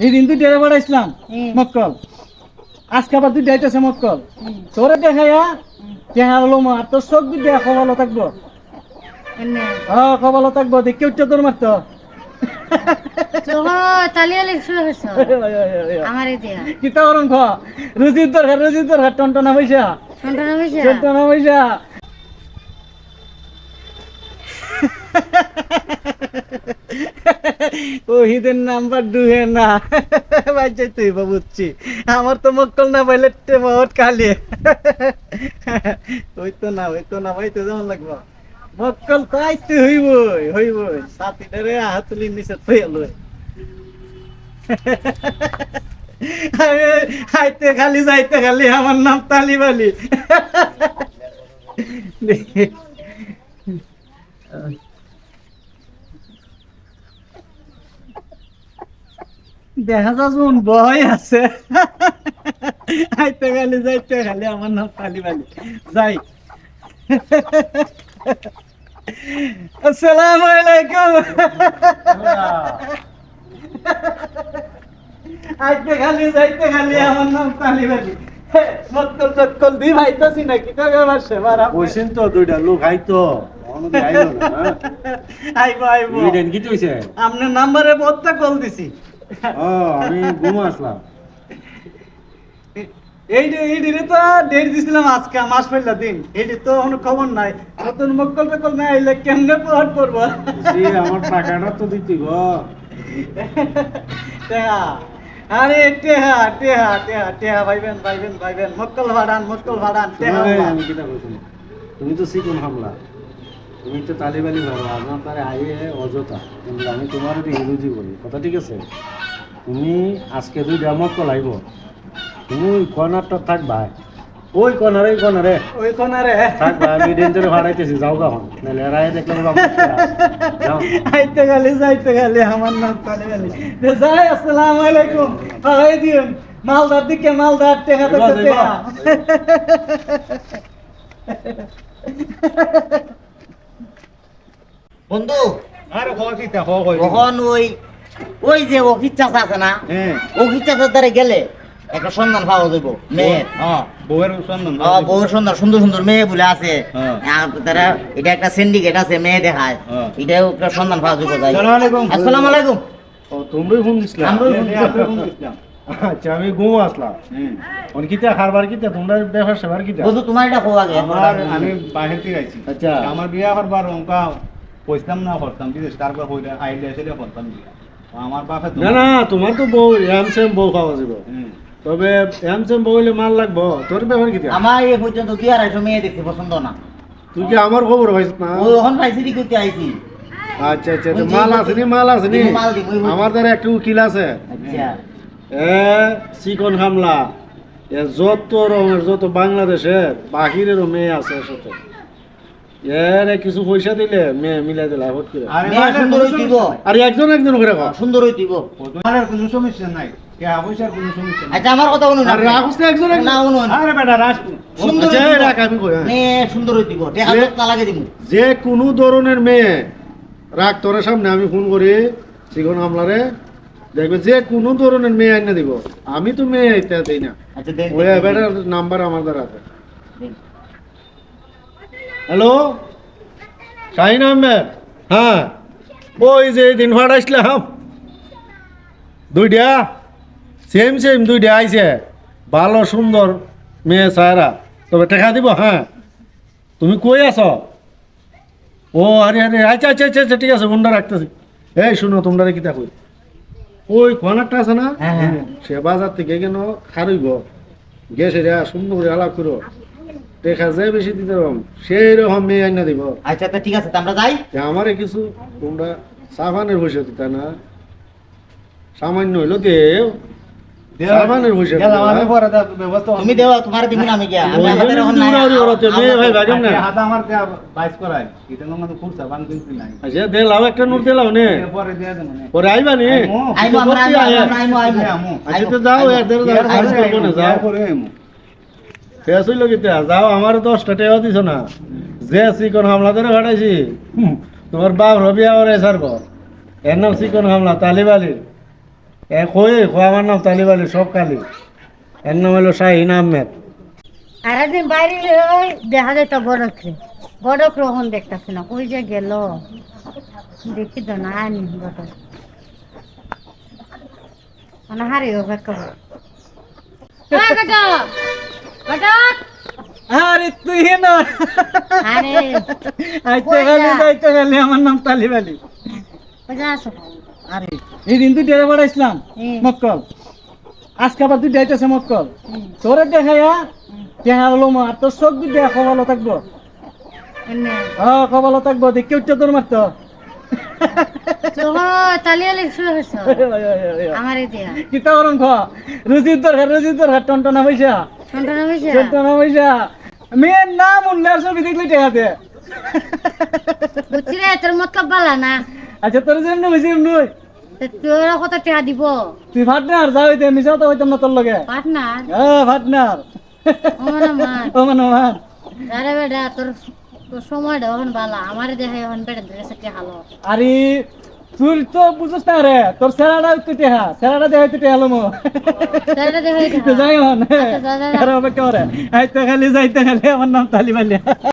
এই দিন তুই ডেরে বাড়াইছিলাম মক্কল আজকে আবার তুই যাইতেছে মক্কল তোরে দেখাইয়া দেখা হলো মা তোর চোখ দুই দেখা খবরও থাকবো হ্যাঁ খবরও থাকবো দেখে উঠছে তোর মারতো কিতা করুন খ রুজির দরকার টনটনা পয়সা টনটনা পয়সা ওহিদের নাম্বার ডুহে না বাচ্চা তুই বুঝছি আমার তো মক্কল না পাইলে বহুত কালি হইতো না হইতো যেমন লাগবো মক্কল তাইতে হইবই সাথীটারে হাতুলি নিচে থইল আইতে খালি যাইতে খালি আমার নাম তালিবালি দেখা যাচ্ছে ভয় আছে আইতে খালি যাইতে খালি আমার নাম তালিবালি যাই আসসালামু আলাইকুম আইতে খালি যাইতে খালি আমার নাম তালিবালি মক্কল চক্কল দি ভাইতাছি নাকি তো ব্যাপার সে মারা কইছেন তো দুইটা লোক আইতো আইবো ইডেন কি হইছে আপনার নাম্বারে বহুতটা কল দিছি আমি ঘুমা আসলাম এই তো ডেট দিছিলাম আজকে মাস পয়লা দিন এইটি তো কোনো খবর নাই নতুন মক্কল টকল না আইলে কেমনে প্রহার করবো আমার টাকাটা তো দিতে গো আরে টেহা ভাইবেন মক্কল ভাড়ান টেহা আমি কিটা কইছি তুমি তো সিকুন হামলা তুমি তো তালিবালি ভালো আমার তারে আইয়ে অযথা কিন্তু আমি তোমার ইংরেজি বলি কথা ঠিক আছে তুমি আজকে দুই ডেমক লাইব তুমি ওই কর্নারটা থাকবা ওই কর্নারে থাকবা আমি ডেঞ্জারে ভাড়াইতেছি যাও গা হন নাহলে এরাই দেখলাম যাইতে খালি আমার নাম তালিবালি যাই আসসালামু আলাইকুম ভাই দিন মালদার দিকে মালদার টেহা তো টেহা বন্ধু আরে কই কিটা কই কখন ওই যে অখিত চাচা আছে না অখিত চাচার দ্বারা গেলে একটা সন্ধান পাওয়া যাইব মেয়ের বউয়ের সন্ধান সুন্দর সুন্দর মেয়ে বলে আছে তারা এটা একটা সিন্ডিকেট আছে মেয়ে দেখায় এটাও একটা সন্ধান পাওয়া যাইব যাই আসসালামু আলাইকুম তুমি ফোন দিছিলা আমরাও ফোন দিছিলাম আচ্ছা আমি ঘুম আসলাম অন কিটা খাবার কিটা তোমরা ব্যবসা সেবার কিটা বন্ধু তোমার এটা কো আগে আমি বাইরে থেকে আইছি আচ্ছা আমার বিয়া করবার অঙ্কা পয়সাম না করতাম বিদেশ তারপর হইলে আইলে সেটা করতাম আমার বাপে না তোমার তো বউ এমসেম বউ খাওয়া যাবে তবে এমসেম বউ হইলে মাল লাগবো তোর ব্যাপার কি আমার এই পর্যন্ত কি আর একটা মেয়ে দেখতে পছন্দ না তুই কি আমার খবর পাইছিস না ওই ওখান পাইছি দি করতে আইছি আচ্ছা মাল আছে নি আমার দ্বারা একটা উকিল আছে আচ্ছা চিকন হামলা যত রকমের যত বাংলাদেশের বাহিরেরও মেয়ে আছে সাথে এর কিছু পয়সা দিলে মেয়ে মিলাই দিলে হট করে সুন্দর হইব আর একজন করে কও সুন্দর হইব তোমার কোনো সমস্যা নাই কে পয়সার কোনো সমস্যা নাই আচ্ছা আমার কথা শুনুন আর রাখছ না একজন না শুনুন আরে বেটা রাস সুন্দর আচ্ছা রাখ আমি কই মেয়ে সুন্দর হইব টাকা তো লাগে দিব যে কোনো ধরনের মেয়ে রাখ তোর সামনে আমি ফোন করি চিকন হামলারে দেখবে যে কোনো ধরনের মেয়ে আইনা দিব আমি তো মেয়ে আইতে দেই না আচ্ছা দেন ওই বেটার নাম্বার আমার দ্বারা আছে হ্যালো শাহিন আহমেদ হ্যাঁ ওই যে দিন ফাটাইছিলাম দুইটা সেম দুইটা আইছে ভালো সুন্দর মেয়ে সায়রা তবে টাকা দিব হ্যাঁ তুমি কই আছো ও আরে আচ্ছা ঠিক আছে ফোনটা রাখতেছি এই শুনো তোমরা কি তা কই ওই কর্নারটা আছে না সে বাজার থেকে কেন খারইব গেছে রে সুন্দর করে আলাপ করো দেখা যায় বেশি দিতে রকম সেই রকম মেয়ে আইনা দিব আচ্ছা তো ঠিক আছে আমরা যাই আমারে কিছু তোমরা সাবানের পয়সা দিতা না সামান্য হইলো দে সাবানের পয়সা আমি পরে ব্যবস্থা তুমি দেও তোমার দিন আমি গিয়া আমি হাতে রাখুন না মেয়ে ভাই ভাগম না হাতে আমার বাইস করাই এটা মানে খুব সাবান কিন্তু নাই আচ্ছা দে লাও একটা নোট দে লাও নে পরে দিয়া দেব না পরে আইবা নি আইমো আমরা আইমো আচ্ছা তো যাও এদের কাজ করব না যাও পরে আইমো শেষ হইল কিতা যাও আমার 10টা টাকা দিছ না যে চিকন হামলা ধরে ফাটাইছি তোমার বাপ রবি আওয়ারে সারব এর নাম চিকন হামলা তালিবালি কই আমার নাম তালিবালি সব কালি এর নাম হলো শাহিন আহমেদ। আর একদিন বাইরে ওই দেখা যায় তো বড় গ্রহণ দেখতেছে না ওই যে গেল দেখি তো না আনি বড় মানে হারি অপেক্ষা আরে তুই না আরে যাইতে গেলে আমার নাম তালিবালি। বুঝা আসো আরে এই দিন তুই ডেরে বাড়াইছিলাম মক্কল, আজকে আবার তুই যাইতেছে মক্কল, তোরে দেখাইয়া দেখা হলো আর তোর চোখ দুই দেখা খবরও থাকবো। এনে হ্যাঁ খবরও থাকবো, দেখে উচ্চ তোর মারতো। তো তালিয়ালি শুরু হয়েছে আমার দিয়া কিতা করুন খ রুজির দরকার টনটনা পয়সা শুনতে হয়েছে টনটনা পয়সা মেয়ের নাম উল্লেখ ছবি দেখলে টেকাতে। বুঝছি রে তোর মতলব বালা না আচ্ছা তোর জন্য হয়েছে নই তোর কত টাকা দিব তুই ভাটনার যা হইতে মিশাও তো হইতাম না তোর লগে। পার্টনার হ্যাঁ ভাটনার ও মানে মান ও মানে মান আরে বেটা তোর তোর সময়টা এখন বালা আমারে দেখে এখন বেটা ড্রেস কে হালো আরে তুই তো বুঝছ না রে, তোর সেরাটা তুই টেহা সেরাটা দেখে তুই টেহালো মো তাহলে দেখে যাই হন আচ্ছা, যা, যা, যা। অপেক্ষা করে আইতে খালি যাইতে খালি আমার নাম তালিবালিয়া।